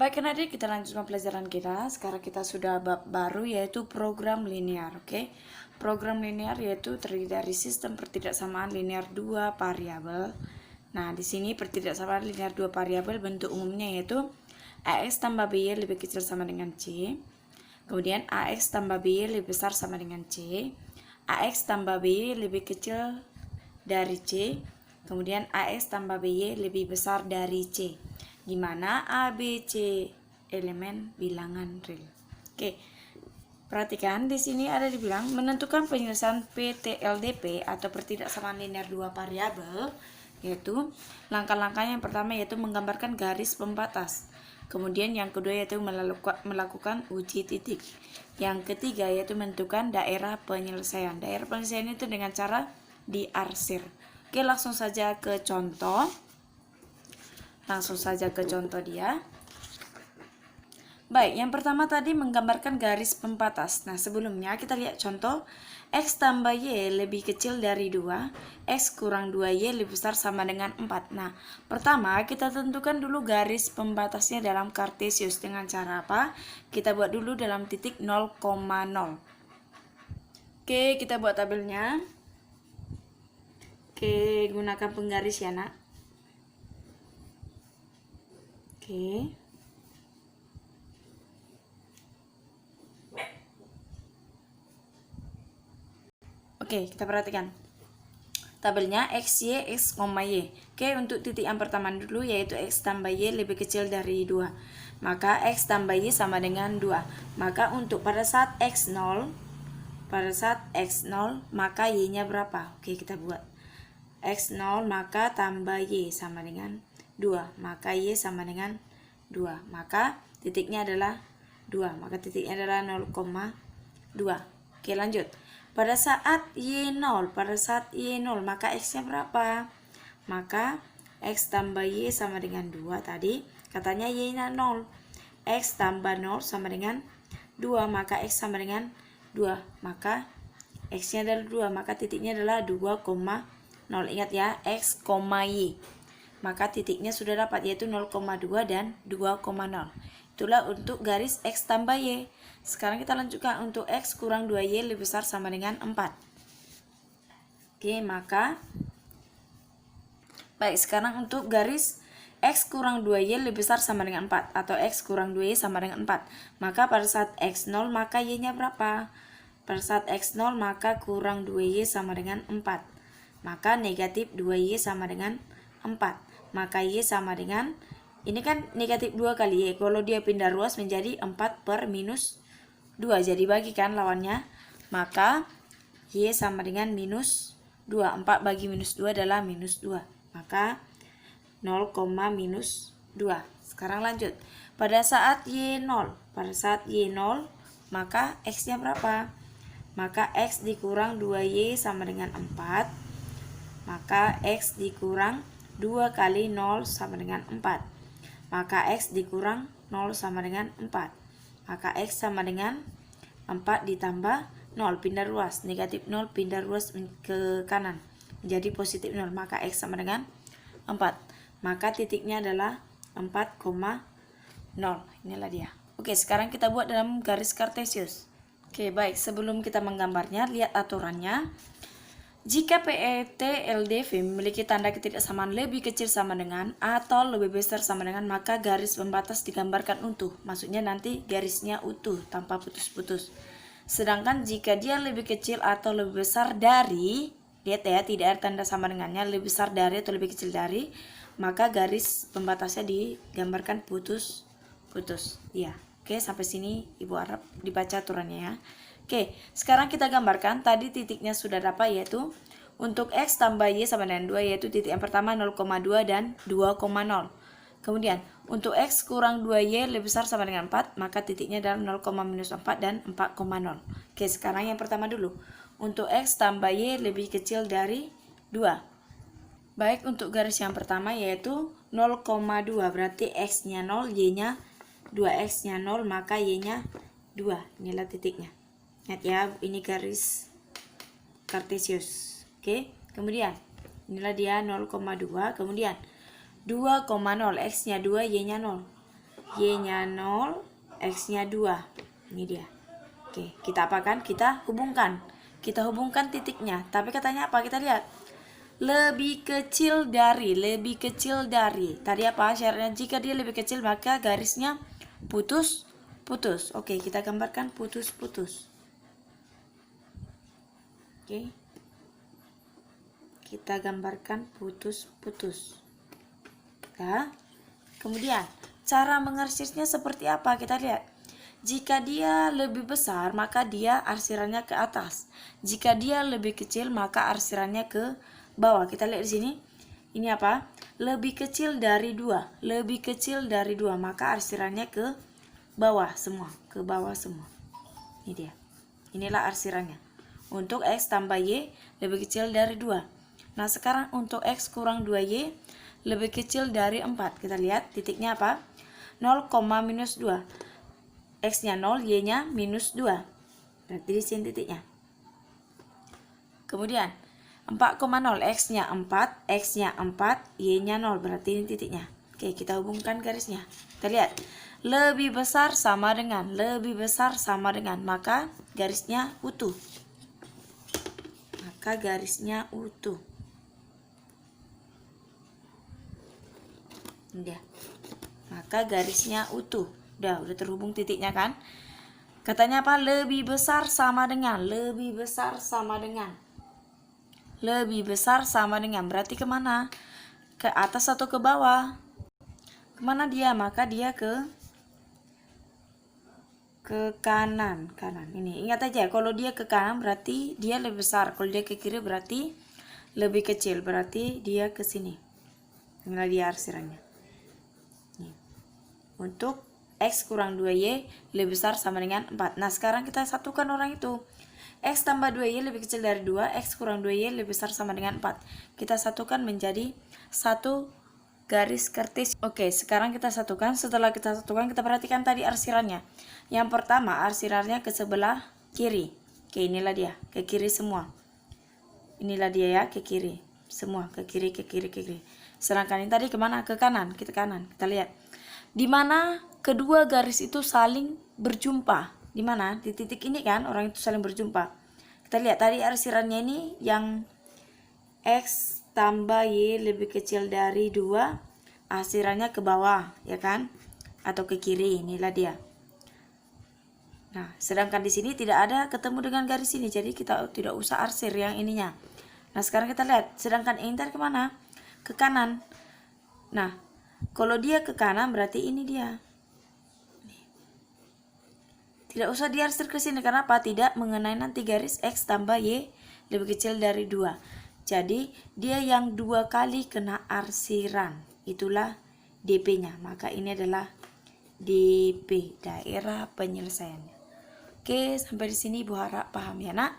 Baik adik, kita lanjutkan pelajaran kita. Sekarang kita sudah bab baru yaitu program linear. Oke. Program linear yaitu terdiri dari sistem pertidaksamaan linear dua variabel. Nah, di sini pertidaksamaan linear dua variabel bentuk umumnya yaitu AX tambah BY lebih kecil sama dengan C. Kemudian AX tambah BY lebih besar sama dengan C. AX tambah BY lebih kecil dari C. Kemudian AX tambah BY lebih besar dari C, di mana A, B, C elemen bilangan real. Oke, perhatikan di sini ada dibilang menentukan penyelesaian PTLDP atau pertidaksamaan linear dua variabel, yaitu langkah-langkah yang pertama yaitu menggambarkan garis pembatas. Kemudian yang kedua yaitu melakukan uji titik. Yang ketiga yaitu menentukan daerah penyelesaian. Daerah penyelesaian itu dengan cara diarsir. Oke, langsung saja ke contoh. Dia. Baik, yang pertama tadi menggambarkan garis pembatas. Nah, sebelumnya kita lihat contoh. X tambah Y lebih kecil dari 2, X kurang 2Y lebih besar sama dengan 4. Nah, pertama kita tentukan dulu garis pembatasnya dalam Kartesius. Dengan cara apa? Kita buat dulu dalam titik 0,0. Oke, kita buat tabelnya. Oke, gunakan penggaris ya, nak. Oke, kita perhatikan tabelnya X, Y, X, Y. Oke, untuk titik yang pertama dulu yaitu X tambah Y lebih kecil dari 2. Maka X tambah Y sama dengan 2. Maka untuk pada saat X0, maka Y-nya berapa? Oke, kita buat. X0 maka tambah Y sama dengan 2. Maka Y sama dengan 2. Maka titiknya adalah 2. Maka titiknya adalah 0,2. Oke, lanjut. Pada saat Y0, maka X-nya berapa? Maka X tambah Y sama dengan 2 tadi. Katanya Y-nya 0. X tambah 0 sama dengan 2. Maka X sama dengan 2. Maka X-nya adalah 2. Maka titiknya adalah 2,0. Ingat ya, X, Y. Maka titiknya sudah dapat yaitu 0,2 dan 2,0. Itulah untuk garis X tambah Y. Sekarang kita lanjutkan untuk X kurang 2Y lebih besar sama dengan 4. Oke, maka baik, sekarang untuk garis X kurang 2Y lebih besar sama dengan 4 atau X kurang 2Y sama dengan 4. Maka pada saat X0 maka Y-nya berapa? Pada saat X0 maka kurang 2Y sama dengan 4. Maka negatif 2Y sama dengan 4. Maka Y sama dengan, ini kan negatif 2 kali Y. Kalau dia pindah ruas menjadi 4 per minus 2. Jadi bagikan lawannya. Maka Y sama dengan minus 2. 4 bagi minus 2 adalah minus 2. Maka 0, minus 2. Sekarang lanjut. Pada saat Y0, maka X-nya berapa? Maka X dikurang 2Y sama dengan 4. Maka X dikurang 2 kali 0 sama dengan 4. Maka X dikurang 0 sama dengan 4. Maka X sama dengan 4 ditambah 0. Pindah ruas. Negatif 0 pindah ruas ke kanan. Menjadi positif 0. Maka X sama dengan 4. Maka titiknya adalah 4,0. Inilah dia. Oke, sekarang kita buat dalam garis Kartesius. Oke, baik. Sebelum kita menggambarnya, lihat aturannya. Jika PET-LDV memiliki tanda ketidaksamaan lebih kecil sama dengan atau lebih besar sama dengan, maka garis pembatas digambarkan utuh. Maksudnya nanti garisnya utuh tanpa putus-putus. Sedangkan jika dia lebih kecil atau lebih besar dari, lihat ya, tidak ada tanda sama dengannya, lebih besar dari atau lebih kecil dari, maka garis pembatasnya digambarkan putus-putus. Ya, oke, sampai sini Ibu harap dibaca aturannya ya. Oke, sekarang kita gambarkan. Tadi titiknya sudah dapat yaitu untuk X tambah Y sama dengan 2 yaitu titik yang pertama 0,2 dan 2,0. Kemudian untuk X kurang 2Y lebih besar sama dengan 4, maka titiknya adalah 0, minus 4 dan 4,0. Oke, sekarang yang pertama dulu. Untuk X tambah Y lebih kecil dari 2. Baik, untuk garis yang pertama yaitu 0,2 berarti X-nya 0, Y-nya 2. X-nya 0 maka Y-nya 2. Inilah titiknya. Lihat ya, ini garis Kartesius. Oke, kemudian inilah dia 0,2. Kemudian 2,0, X-nya 2, Y-nya 0. Y-nya 0, X-nya 2. Ini dia. Oke, kita apakan? Kita hubungkan. Kita hubungkan titiknya. Tapi katanya apa? Kita lihat. Lebih kecil dari. Tadi apa syaratnya? Jika dia lebih kecil maka garisnya putus. Oke, kita gambarkan putus. Oke. Kita gambarkan putus. Nah, kemudian cara mengarsirnya seperti apa? Kita lihat. Jika dia lebih besar, maka dia arsirannya ke atas. Jika dia lebih kecil, maka arsirannya ke bawah. Kita lihat di sini. Ini apa? Lebih kecil dari 2. Maka arsirannya ke bawah semua. Ini dia. Inilah arsirannya. Untuk X tambah Y lebih kecil dari 2. Nah, sekarang untuk X kurang 2Y lebih kecil dari 4. Kita lihat titiknya apa? 0, minus 2. X-nya 0, Y-nya minus 2. Berarti di sini titiknya. Kemudian 4,0, X-nya 4, Y-nya 0. Berarti ini titiknya. Oke, kita hubungkan garisnya. Kita lihat. Lebih besar sama dengan. Maka garisnya utuh. Udah. Maka garisnya utuh. Udah terhubung titiknya kan? Katanya apa? Lebih besar sama dengan. Berarti kemana? Ke atas atau ke bawah? Kemana dia? Maka dia ke kanan. Ini ingat aja, kalau dia ke kanan berarti dia lebih besar. Kalau dia ke kiri berarti lebih kecil. Berarti dia ke sini. Inilah dia arsirannya. Untuk X kurang 2Y lebih besar sama dengan 4. Nah, sekarang kita satukan orang itu. X tambah 2Y lebih kecil dari 2. X kurang 2Y lebih besar sama dengan 4. Kita satukan menjadi satu garis Kartesian. Oke, sekarang kita satukan. Setelah kita satukan, kita perhatikan tadi arsirannya. Yang pertama, arsirannya ke sebelah kiri. Oke, inilah dia. Ke kiri semua. Inilah dia ya, ke kiri. Semua, ke kiri. Sedangkan ini tadi kemana? Ke kanan. Kita kanan. Kita lihat. Di mana kedua garis itu saling berjumpa. Di mana? Di titik ini kan orang itu saling berjumpa. Kita lihat tadi arsirannya ini yang X tambah Y lebih kecil dari 2, arsirannya ke bawah, ya kan? Atau ke kiri, inilah dia. Nah, sedangkan di sini tidak ada ketemu dengan garis ini, jadi kita tidak usah arsir yang ininya. Nah, sekarang kita lihat, sedangkan ini tadi kemana? Ke kanan. Nah, kalau dia ke kanan berarti ini dia. Tidak usah diarsir ke sini karena apa? Tidak mengenai nanti garis X tambah Y lebih kecil dari 2. Jadi dia yang 2 kali kena arsiran. Itulah DP-nya. Maka ini adalah DP, daerah penyelesaiannya. Oke, sampai di sini Ibu harap paham ya, Nak.